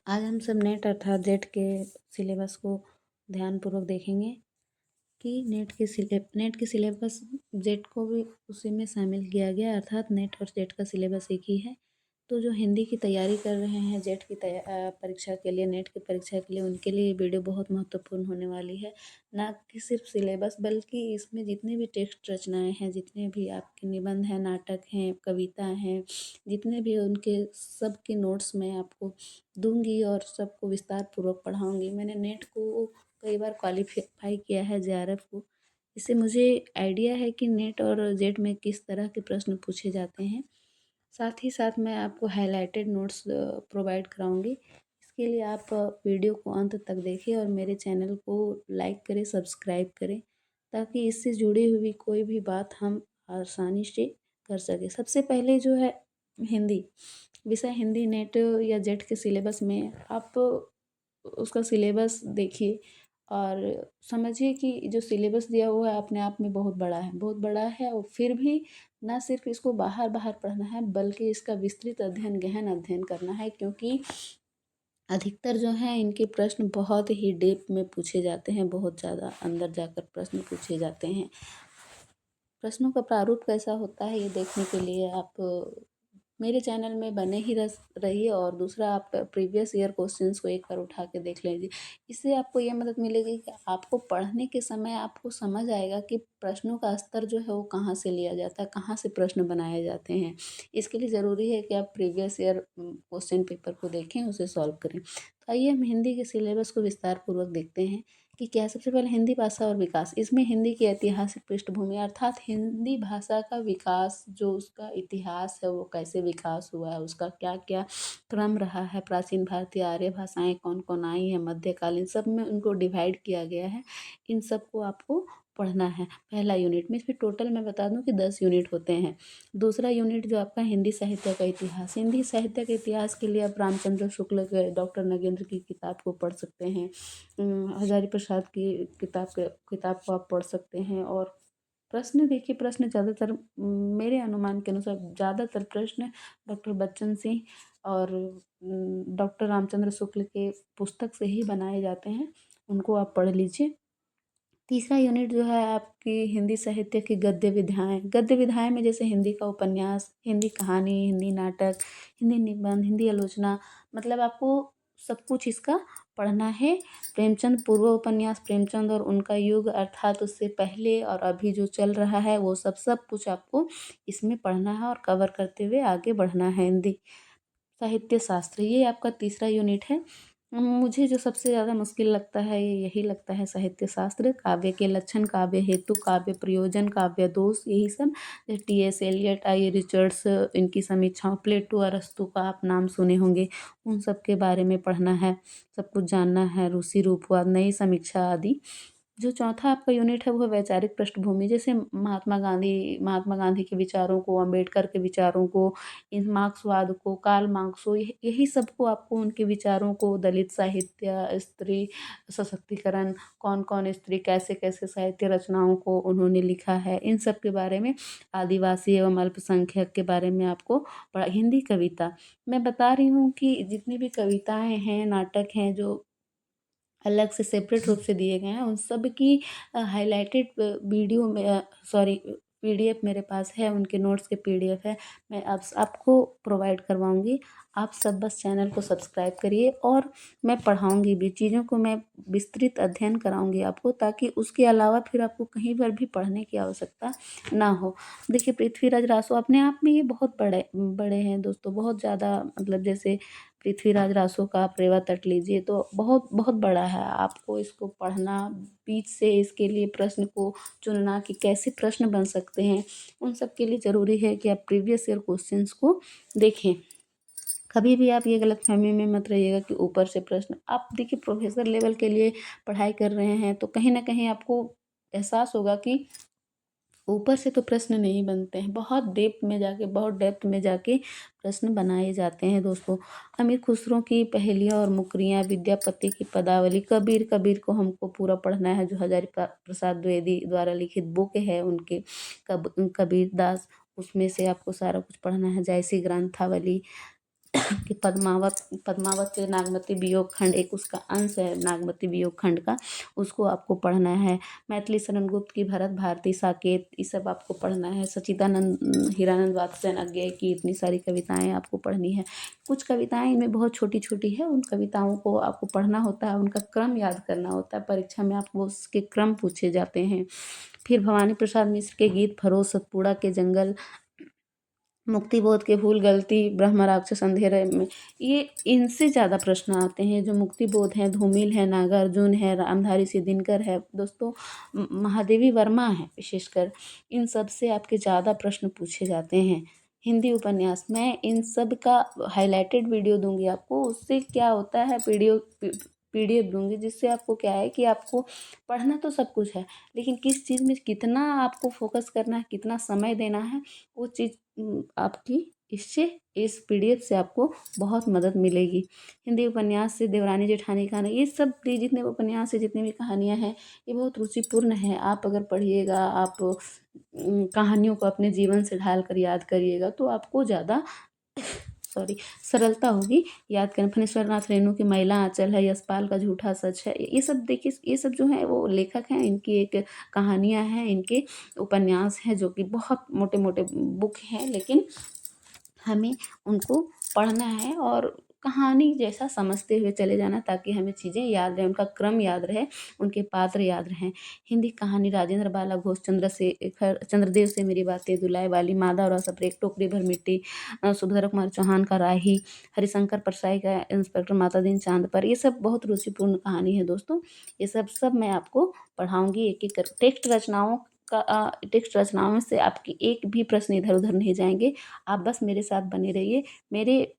आज हम सब नेट अर्थात जेट के सिलेबस को ध्यानपूर्वक देखेंगे कि नेट के सिलेबस जेट को भी उसी में शामिल किया गया, अर्थात नेट और जेट का सिलेबस एक ही है। तो जो हिंदी की तैयारी कर रहे हैं जेट की परीक्षा के लिए, नेट की परीक्षा के लिए, उनके लिए ये वीडियो बहुत महत्वपूर्ण होने वाली है। ना कि सिर्फ सिलेबस, बल्कि इसमें जितने भी टेक्स्ट रचनाएं हैं, जितने भी आपके निबंध हैं, नाटक हैं, कविता हैं, जितने भी उनके सबके नोट्स मैं आपको दूंगी और सबको विस्तार पूर्वक पढ़ाऊंगी। मैंने नेट को कई बार क्वालिफाई किया है, जेआरएफ को। इससे मुझे आइडिया है कि नेट और जेट में किस तरह के प्रश्न पूछे जाते हैं। साथ ही साथ मैं आपको हाइलाइटेड नोट्स प्रोवाइड कराऊंगी। इसके लिए आप वीडियो को अंत तक देखें और मेरे चैनल को लाइक करें, सब्सक्राइब करें, ताकि इससे जुड़ी हुई कोई भी बात हम आसानी से कर सकें। सबसे पहले जो है हिंदी विषय, हिंदी नेट या जेट के सिलेबस में आप उसका सिलेबस देखिए और समझिए कि जो सिलेबस दिया हुआ है अपने आप में बहुत बड़ा है, बहुत बड़ा है। और फिर भी ना सिर्फ इसको बाहर बाहर पढ़ना है, बल्कि इसका विस्तृत अध्ययन, गहन अध्ययन करना है, क्योंकि अधिकतर जो हैं इनके प्रश्न बहुत ही डीप में पूछे जाते हैं, बहुत ज़्यादा अंदर जाकर प्रश्न पूछे जाते हैं। प्रश्नों का प्रारूप कैसा होता है ये देखने के लिए आप मेरे चैनल में बने ही रहिए, और दूसरा आप प्रीवियस ईयर क्वेश्चंस को एक बार उठा के देख लीजिए। इससे आपको ये मदद मिलेगी कि आपको पढ़ने के समय आपको समझ आएगा कि प्रश्नों का स्तर जो है वो कहाँ से लिया जाता है, कहाँ से प्रश्न बनाए जाते हैं। इसके लिए ज़रूरी है कि आप प्रीवियस ईयर क्वेश्चन पेपर को देखें, उसे सॉल्व करें। तो आइए हम हिंदी के सिलेबस को विस्तार पूर्वक देखते हैं कि क्या। सबसे पहले हिंदी भाषा और विकास। इसमें हिंदी की ऐतिहासिक पृष्ठभूमि, अर्थात हिंदी भाषा का विकास, जो उसका इतिहास है वो कैसे विकास हुआ है, उसका क्या क्या क्रम रहा है, प्राचीन भारतीय आर्य भाषाएं कौन कौन आई हैं, मध्यकालीन, सब में उनको डिवाइड किया गया है। इन सब को आपको पढ़ना है पहला यूनिट में। इसमें टोटल मैं बता दूं कि 10 यूनिट होते हैं। दूसरा यूनिट जो आपका हिंदी साहित्य का इतिहास। हिंदी साहित्य के इतिहास के लिए आप रामचंद्र शुक्ल के डॉक्टर नगेंद्र की किताब को पढ़ सकते हैं। हजारी प्रसाद की किताब को आप पढ़ सकते हैं। और प्रश्न देखिए, प्रश्न ज़्यादातर मेरे अनुमान के अनुसार ज़्यादातर प्रश्न डॉक्टर बच्चन सिंह और डॉक्टर रामचंद्र शुक्ल के पुस्तक से ही बनाए जाते हैं, उनको आप पढ़ लीजिए। तीसरा यूनिट जो है आपकी हिंदी साहित्य की गद्य विधाएं। गद्य विधाएं में जैसे हिंदी का उपन्यास, हिंदी कहानी, हिंदी नाटक, हिंदी निबंध, हिंदी आलोचना, मतलब आपको सब कुछ इसका पढ़ना है। प्रेमचंद, पूर्व उपन्यास प्रेमचंद और उनका युग, अर्थात उससे पहले और अभी जो चल रहा है वो सब कुछ आपको इसमें पढ़ना है और कवर करते हुए आगे बढ़ना है। हिंदी साहित्य शास्त्र, ये आपका तीसरा यूनिट है। मुझे जो सबसे ज़्यादा मुश्किल लगता है ये यही लगता है, साहित्य शास्त्र। काव्य के लक्षण, काव्य हेतु, काव्य प्रयोजन, काव्य दोष, यही सब। टी.एस. एलियट, आई रिचर्ड्स, इनकी समीक्षाओं, प्लेटो, अरस्तु का आप नाम सुने होंगे, उन सब के बारे में पढ़ना है, सब कुछ जानना है। रूसी रूपवाद, नई समीक्षा आदि। जो चौथा आपका यूनिट है वो है वैचारिक पृष्ठभूमि। जैसे महात्मा गांधी के विचारों को, अम्बेडकर के विचारों को, इन मार्क्सवाद को, कार्ल मार्क्सो, यही सब को आपको उनके विचारों को, दलित साहित्य, स्त्री सशक्तिकरण, कौन कौन स्त्री कैसे कैसे साहित्य रचनाओं को उन्होंने लिखा है, इन सब के बारे में, आदिवासी एवं अल्पसंख्यक के बारे में आपको पढ़ा। हिंदी कविता, मैं बता रही हूँ कि जितनी भी कविताएं हैं, नाटक हैं, जो अलग से सेपरेट रूप से दिए गए हैं, उन सब की हाइलाइटेड वीडियो में, सॉरी, पीडीएफ मेरे पास है, उनके नोट्स के पीडीएफ है, मैं आपको प्रोवाइड करवाऊंगी। आप सब बस चैनल को सब्सक्राइब करिए, और मैं पढ़ाऊंगी भी, चीज़ों को मैं विस्तृत अध्ययन कराऊंगी आपको, ताकि उसके अलावा फिर आपको कहीं पर भी पढ़ने की आवश्यकता ना हो। देखिए, पृथ्वीराज रासो अपने आप में ये बहुत बड़े बड़े हैं दोस्तों, बहुत ज़्यादा, मतलब जैसे पृथ्वीराज रासो का आप रेवा तट लीजिए तो बहुत बहुत बड़ा है। आपको इसको पढ़ना, बीच से इसके लिए प्रश्न को चुनना कि कैसे प्रश्न बन सकते हैं, उन सब के लिए ज़रूरी है कि आप प्रीवियस ईयर क्वेश्चंस को देखें। कभी भी आप ये गलतफहमी में मत रहिएगा कि ऊपर से प्रश्न, आप देखिए प्रोफेसर लेवल के लिए पढ़ाई कर रहे हैं तो कहीं ना कहीं आपको एहसास होगा कि ऊपर से तो प्रश्न नहीं बनते हैं, बहुत डेप्थ में जाके, बहुत डेप्थ में जाके प्रश्न बनाए जाते हैं दोस्तों। अमीर खुसरो की पहेलियाँ और मुकरियाँ, विद्यापति की पदावली, कबीर, कबीर को हमको पूरा पढ़ना है, जो हजारी प्रसाद द्विवेदी द्वारा लिखित बुक है उनके, कबीर दास, उसमें से आपको सारा कुछ पढ़ना है। जयसी ग्रंथावली, कि पद्मावत के नागमती वियोग खंड एक उसका अंश है, नागमती वियोग खंड का, उसको आपको पढ़ना है। मैथिली शरण गुप्त की भरत भारती साकेत, ये सब आपको पढ़ना है। सच्चिदानंद हीरानंद वात्स्ययन अज्ञेय की इतनी सारी कविताएं आपको पढ़नी है। कुछ कविताएं इनमें बहुत छोटी छोटी है, उन कविताओं को आपको पढ़ना होता है, उनका क्रम याद करना होता है। परीक्षा में आपको उसके क्रम पूछे जाते हैं। फिर भवानी प्रसाद मिश्र के गीत फरोज सतपुड़ा के जंगल, मुक्तिबोध के भूल गलती, ब्रह्म राक्षस अंधेरे में, ये इनसे ज़्यादा प्रश्न आते हैं। जो मुक्तिबोध है, धूमिल है, नागार्जुन है, रामधारी सिंह दिनकर है दोस्तों, महादेवी वर्मा है, विशेषकर इन सब से आपके ज़्यादा प्रश्न पूछे जाते हैं। हिंदी उपन्यास, मैं इन सब का हाईलाइटेड वीडियो दूंगी आपको। उससे क्या होता है, पीडीएफ दूंगी, जिससे आपको क्या है कि आपको पढ़ना तो सब कुछ है, लेकिन किस चीज़ में कितना आपको फोकस करना है, कितना समय देना है, वो चीज़ आपकी इस पीडीएफ से आपको बहुत मदद मिलेगी। हिंदी उपन्यास से देवरानी जेठानी कहानी, ये सब जितने उपन्यास है, जितनी भी कहानियाँ हैं, ये बहुत रुचिपूर्ण है। आप अगर पढ़िएगा, आप कहानियों को अपने जीवन से ढाल कर याद करिएगा, तो आपको ज़्यादा सरलता होगी याद करने। फणीश्वर नाथ रेणु की महिला आंचल है, यशपाल का झूठा सच है, ये सब देखिए, ये सब जो है वो लेखक हैं, इनकी एक कहानियाँ हैं, इनके उपन्यास हैं, जो कि बहुत मोटे मोटे बुक हैं, लेकिन हमें उनको पढ़ना है और कहानी जैसा समझते हुए चले जाना, ताकि हमें चीज़ें याद रहें, उनका क्रम याद रहे, उनके पात्र याद रहें। हिंदी कहानी, राजेंद्र बाला घोष, चंद्रदेव से मेरी बातें, दुलाय वाली, मादा और असप्रेक, टोकरी भर मिट्टी, सुभद्रा कुमार चौहान का राही, हरिशंकर परसाई का इंस्पेक्टर माता दीन चांद पर, ये सब बहुत रुचिपूर्ण कहानी है दोस्तों। ये सब मैं आपको पढ़ाऊँगी एक एक कर। टेक्स्ट रचनाओं से आपकी एक भी प्रश्न इधर उधर नहीं जाएंगे। आप बस मेरे साथ बने रहिए, मेरे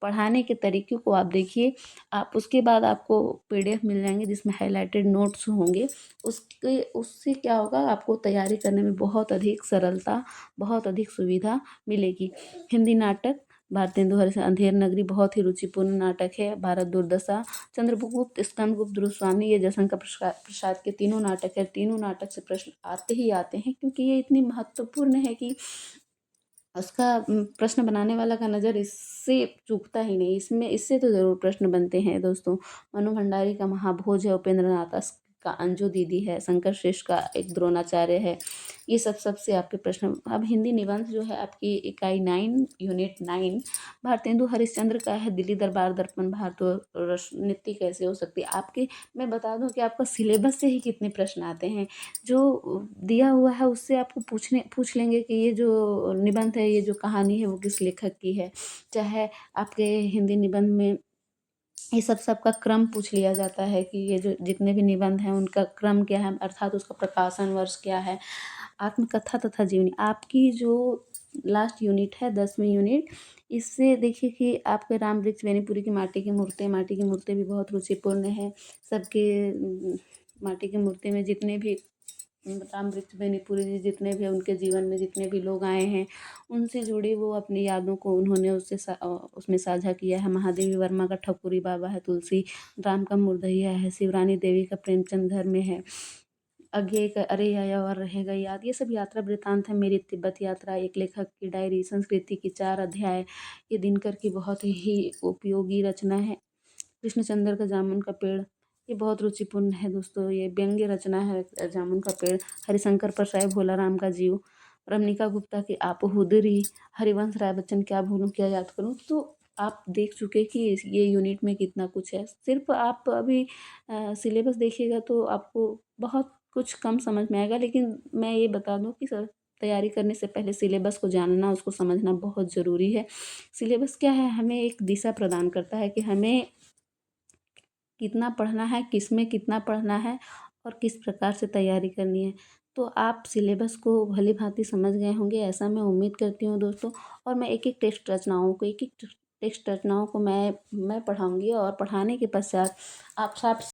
पढ़ाने के तरीके को आप देखिए। आप उसके बाद आपको पीडीएफ मिल जाएंगे जिसमें हाइलाइटेड नोट्स होंगे। उससे क्या होगा, आपको तैयारी करने में बहुत अधिक सरलता, बहुत अधिक सुविधा मिलेगी। हिंदी नाटक, भारतेंदु हरिश्चंद्र, अंधेर नगरी बहुत ही रुचिपूर्ण नाटक है। भारत दुर्दशा, चंद्रगुप्त, स्कंदगुप्त, दुर्वासानी, ये जयशंकर प्रसाद के तीनों नाटक है। तीनों नाटक से प्रश्न आते ही आते हैं, क्योंकि ये इतनी महत्वपूर्ण है कि उसका प्रश्न बनाने वाला का नज़र इससे चूकता ही नहीं। इससे तो ज़रूर प्रश्न बनते हैं दोस्तों। मनु भंडारी का महाभोज है, उपेंद्र नाथ का अंजू दीदी है, शंकर श्रेष्ठ का एक द्रोणाचार्य है। ये सब से आपके प्रश्न। अब हिंदी निबंध जो है आपकी इकाई 9 यूनिट 9 भारतेंदु हरिश्चंद्र का है, दिल्ली दरबार दर्पण, भारत राजनीति कैसे हो सकती है आपके। मैं बता दूं कि आपका सिलेबस से ही कितने प्रश्न आते हैं। जो दिया हुआ है उससे आपको पूछ लेंगे कि ये जो निबंध है, ये जो कहानी है, वो किस लेखक की है। चाहे आपके हिंदी निबंध में ये सबका क्रम पूछ लिया जाता है कि ये जो जितने भी निबंध हैं उनका क्रम क्या है, अर्थात उसका प्रकाशन वर्ष क्या है। आत्मकथा तथा जीवनी, आपकी जो लास्ट यूनिट है 10वीं यूनिट, इससे देखिए कि आपके राम वृक्ष बेनीपुरी की माटी की मूर्तें भी बहुत रुचिपूर्ण है। सबके माटी की मूर्ति में जितने भी राम वृक्ष बेनीपुरी जी, जितने भी उनके जीवन में जितने भी लोग आए हैं, उनसे जुड़ी वो अपनी यादों को उन्होंने उसमें साझा किया है। महादेवी वर्मा का ठकुरी बाबा है, तुलसी राम का मुर्दहिया है, शिवरानी देवी का प्रेमचंद घर में है, अज्ञेय का अरे आया और रहेगा याद, ये सब यात्रा वृतांत है। मेरी तिब्बत यात्रा, एक लेखक की डायरी, संस्कृति की 4 अध्याय, ये दिनकर की बहुत ही उपयोगी रचना है। कृष्णचंद्र का जामुन का पेड़, ये बहुत रुचिपूर्ण है दोस्तों, ये व्यंग्य रचना है जामुन का पेड़। हरिशंकर परसाई, भोला राम का जीव, रमनिका गुप्ता की आप हुदरी, हरिवंश राय बच्चन क्या भूलूं क्या याद करूं। तो आप देख चुके कि ये यूनिट में कितना कुछ है। सिर्फ आप अभी सिलेबस देखिएगा तो आपको बहुत कुछ कम समझ में आएगा, लेकिन मैं ये बता दूं कि सर, तैयारी करने से पहले सिलेबस को जानना, उसको समझना बहुत ज़रूरी है। सिलेबस क्या है, हमें एक दिशा प्रदान करता है कि हमें कितना पढ़ना है, किस में कितना पढ़ना है और किस प्रकार से तैयारी करनी है। तो आप सिलेबस को भली भांति समझ गए होंगे, ऐसा मैं उम्मीद करती हूँ दोस्तों। और मैं एक एक टेक्स्ट रचनाओं को मैं पढ़ाऊँगी, और पढ़ाने के पश्चात आप साफ